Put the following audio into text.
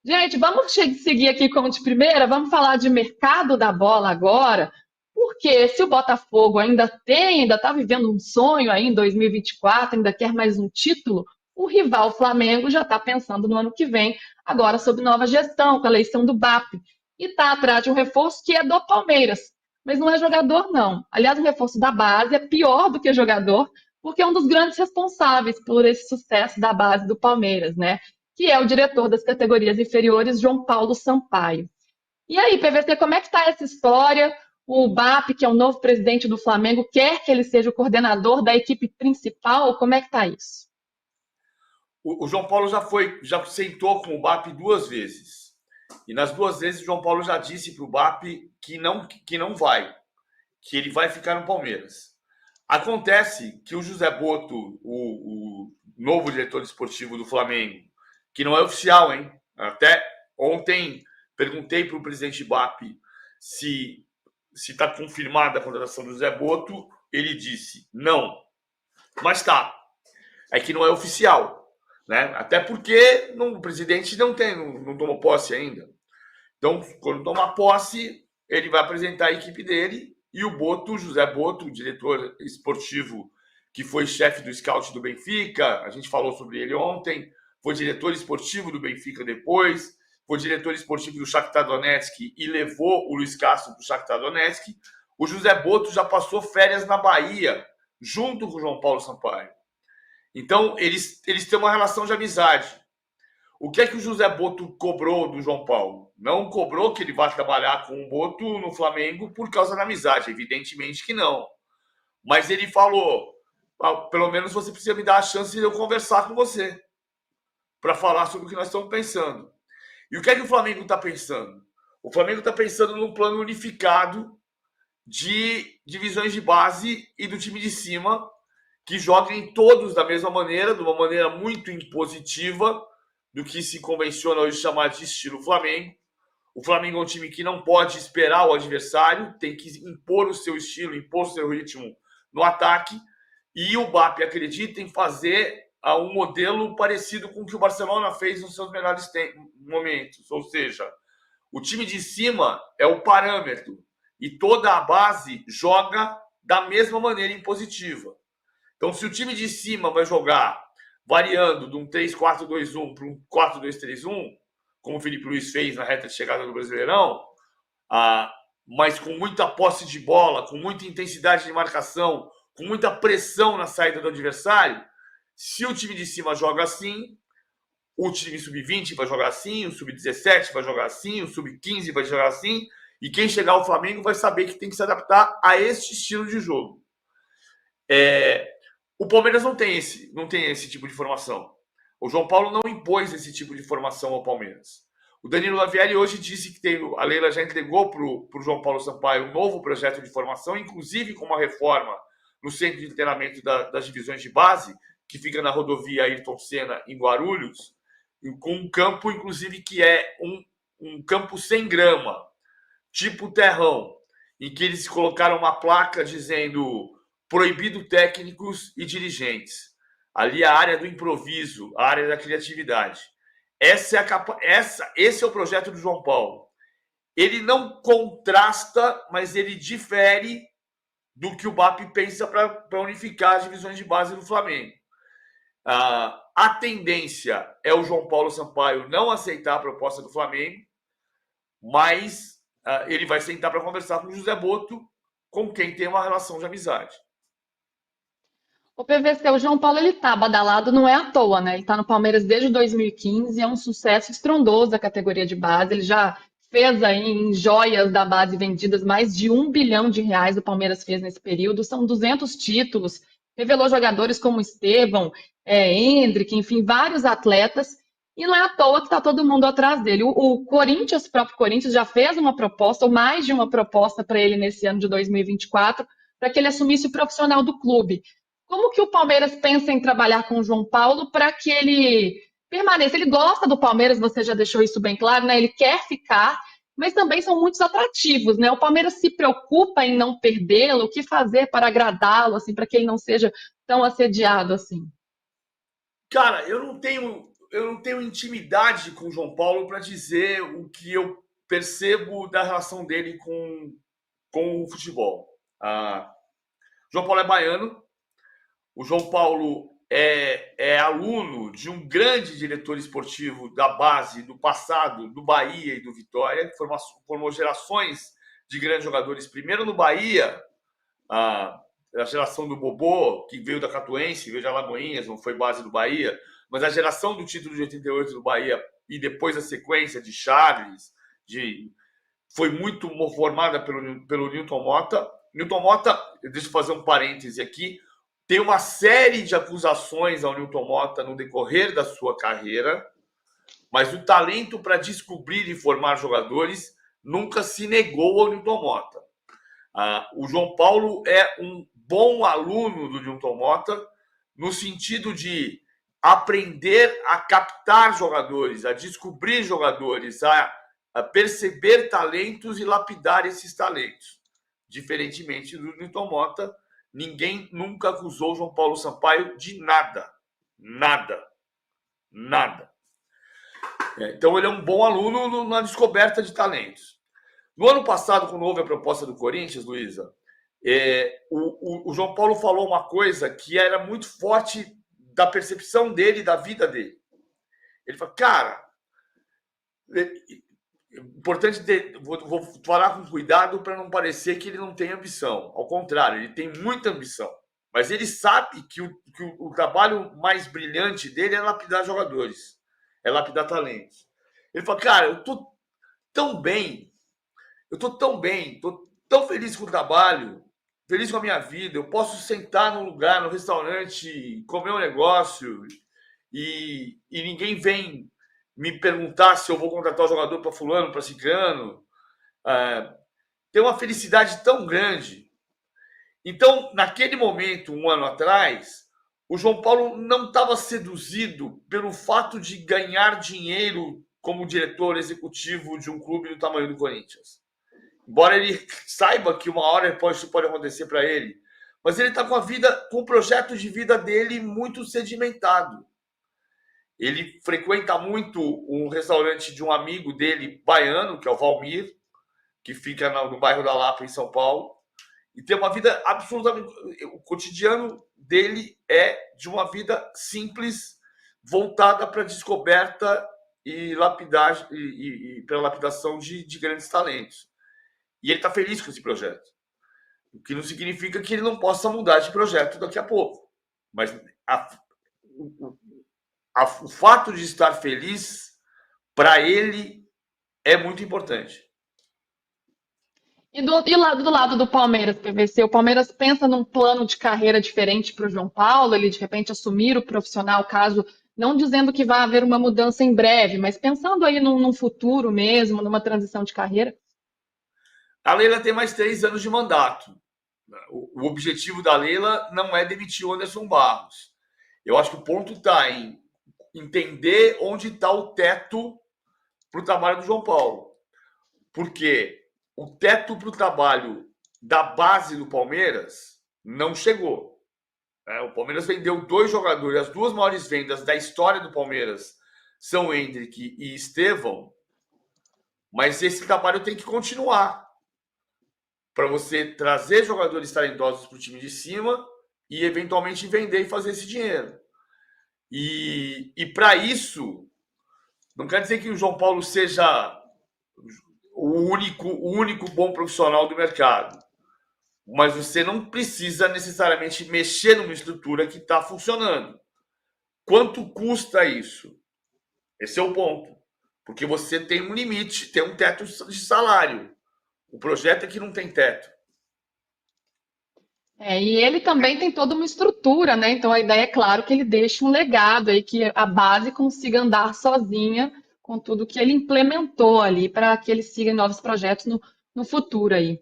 Gente, vamos seguir aqui como de primeira, vamos falar de mercado da bola agora, porque se o Botafogo ainda está vivendo um sonho aí em 2024, ainda quer mais um título, o rival Flamengo já está pensando no ano que vem, agora sob nova gestão, com a eleição do BAP, e está atrás de um reforço que é do Palmeiras, mas não é jogador, não. Aliás, o reforço da base é pior do que jogador, porque é um dos grandes responsáveis por esse sucesso da base do Palmeiras, né? Que é o diretor das categorias inferiores, João Paulo Sampaio. E aí, PVC, como é que está essa história? O BAP, que é o novo presidente do Flamengo, quer que ele seja o coordenador da equipe principal? Como é que está isso? O João Paulo já sentou com o BAP duas vezes. E nas duas vezes o João Paulo já disse para o BAP que não vai, que ele vai ficar no Palmeiras. Acontece que o José Boto, o novo diretor esportivo do Flamengo, que não é oficial, hein? Até ontem perguntei para o presidente BAP se está confirmada a contratação do José Boto. Ele disse não, mas tá. É que não é oficial, né? Até porque o presidente não tomou posse ainda. Então, quando tomar posse, ele vai apresentar a equipe dele e o Boto, José Boto, o diretor esportivo que foi chefe do scout do Benfica, a gente falou sobre ele ontem, foi diretor esportivo do Benfica depois, foi diretor esportivo do Shakhtar Donetsk e levou o Luiz Castro para o Shakhtar Donetsk. O José Boto já passou férias na Bahia, junto com o João Paulo Sampaio. Então, eles têm uma relação de amizade. O que é que o José Boto cobrou do João Paulo? Não cobrou que ele vá trabalhar com o Boto no Flamengo por causa da amizade, evidentemente que não. Mas ele falou, pelo menos você precisa me dar a chance de eu conversar com você para falar sobre o que nós estamos pensando. E o que é que o Flamengo está pensando? O Flamengo está pensando num plano unificado de divisões de base e do time de cima, que joguem todos da mesma maneira, de uma maneira muito impositiva, do que se convenciona hoje chamar de estilo Flamengo. O Flamengo é um time que não pode esperar o adversário, tem que impor o seu estilo, impor o seu ritmo no ataque. E o BAP acredita em fazer um modelo parecido com o que o Barcelona fez nos seus melhores momentos. Ou seja, o time de cima é o parâmetro e toda a base joga da mesma maneira impositiva. Então, se o time de cima vai jogar variando de um 3-4-2-1 para um 4-2-3-1, como o Felipe Luiz fez na reta de chegada do Brasileirão, mas com muita posse de bola, com muita intensidade de marcação, com muita pressão na saída do adversário, se o time de cima joga assim, o time sub-20 vai jogar assim, o sub-17 vai jogar assim, o sub-15 vai jogar assim, e quem chegar ao Flamengo vai saber que tem que se adaptar a este estilo de jogo. O Palmeiras não tem esse tipo de formação. O João Paulo não impôs esse tipo de formação ao Palmeiras. O Danilo Lavieri hoje disse que a Leila já entregou para o João Paulo Sampaio um novo projeto de formação, inclusive com uma reforma no centro de treinamento das divisões de base, que fica na rodovia Ayrton Senna, em Guarulhos, com um campo, inclusive, que é um campo sem grama, tipo terrão, em que eles colocaram uma placa dizendo proibido técnicos e dirigentes. Ali a área do improviso, a área da criatividade. Esse é o projeto do João Paulo. Ele não contrasta, mas ele difere do que o BAP pensa para unificar as divisões de base do Flamengo. A tendência é o João Paulo Sampaio não aceitar a proposta do Flamengo, mas ele vai sentar para conversar com o José Boto, com quem tem uma relação de amizade. O PVC, o João Paulo, ele tá badalado, não é à toa, né? Ele tá no Palmeiras desde 2015, é um sucesso estrondoso da categoria de base. Ele já fez aí em joias da base vendidas mais de R$ 1 bilhão o Palmeiras fez nesse período. São 200 títulos. Revelou jogadores como Estevão, Endrick, enfim, vários atletas. E não é à toa que tá todo mundo atrás dele. O Corinthians, o próprio Corinthians, já fez uma proposta, ou mais de uma proposta para ele nesse ano de 2024, para que ele assumisse o profissional do clube. Como que o Palmeiras pensa em trabalhar com o João Paulo para que ele permaneça? Ele gosta do Palmeiras, você já deixou isso bem claro, né? Ele quer ficar, mas também são muitos atrativos, né? O Palmeiras se preocupa em não perdê-lo, o que fazer para agradá-lo, assim, para que ele não seja tão assediado assim? Cara, eu não tenho eu não tenho intimidade com o João Paulo para dizer o que eu percebo da relação dele com o futebol. João Paulo é baiano, o João Paulo é aluno de um grande diretor esportivo da base do passado, do Bahia e do Vitória, que formou gerações de grandes jogadores, primeiro no Bahia, a geração do Bobô, que veio da Catuense, veio de Alagoinhas, não foi base do Bahia, mas a geração do título de 88 do Bahia e depois a sequência de Charles, foi muito formada pelo Newton Mota. Newton Mota, deixa eu fazer um parêntese aqui, tem uma série de acusações ao Newton Mota no decorrer da sua carreira, mas o talento para descobrir e formar jogadores nunca se negou ao Newton Mota. O João Paulo é um bom aluno do Newton Mota, no sentido de aprender a captar jogadores, a descobrir jogadores, a perceber talentos e lapidar esses talentos. Diferentemente do Newton Mota, ninguém nunca acusou o João Paulo Sampaio de nada. Nada. Nada. Então, ele é um bom aluno na descoberta de talentos. No ano passado, quando houve a proposta do Corinthians, Luísa, o João Paulo falou uma coisa que era muito forte da percepção dele, da vida dele. Ele falou, cara, importante, vou falar com cuidado para não parecer que ele não tem ambição. Ao contrário, ele tem muita ambição. Mas ele sabe que o trabalho mais brilhante dele é lapidar jogadores, é lapidar talentos. Ele fala, cara, eu tô tão bem, tô tão feliz com o trabalho, feliz com a minha vida, eu posso sentar num lugar, no restaurante, comer um negócio e ninguém vem me perguntar se eu vou contratar o jogador para fulano, para ciclano. Tem uma felicidade tão grande. Então, naquele momento, um ano atrás, o João Paulo não estava seduzido pelo fato de ganhar dinheiro como diretor executivo de um clube do tamanho do Corinthians. Embora ele saiba que uma hora isso pode acontecer para ele, mas ele está com o projeto de vida dele muito sedimentado. Ele frequenta muito um restaurante de um amigo dele, baiano, que é o Valmir, que fica no bairro da Lapa, em São Paulo, e tem uma vida absolutamente... O cotidiano dele é de uma vida simples, voltada para a descoberta e para a lapidação de grandes talentos. E ele está feliz com esse projeto. O que não significa que ele não possa mudar de projeto daqui a pouco. Mas o fato de estar feliz, para ele, é muito importante. E do lado do Palmeiras, PVC, o Palmeiras pensa num plano de carreira diferente para o João Paulo, ele de repente assumir o profissional, caso, não dizendo que vai haver uma mudança em breve, mas pensando aí num futuro mesmo, numa transição de carreira? A Leila tem mais 3 anos de mandato. O objetivo da Leila não é demitir o Anderson Barros. Eu acho que o ponto está em entender onde está o teto para o trabalho do João Paulo. Porque o teto para o trabalho da base do Palmeiras não chegou. O Palmeiras vendeu 2 jogadores, as 2 maiores vendas da história do Palmeiras são Hendrick e Estevão, mas esse trabalho tem que continuar para você trazer jogadores talentosos para o time de cima e eventualmente vender e fazer esse dinheiro. E para isso, não quer dizer que o João Paulo seja o único bom profissional do mercado, mas você não precisa necessariamente mexer numa estrutura que está funcionando. Quanto custa isso? Esse é o ponto. Porque você tem um limite, tem um teto de salário. O projeto é que não tem teto. E ele também tem toda uma estrutura, né? Então a ideia é claro que ele deixe um legado aí, que a base consiga andar sozinha com tudo que ele implementou ali para que ele siga novos projetos no futuro aí.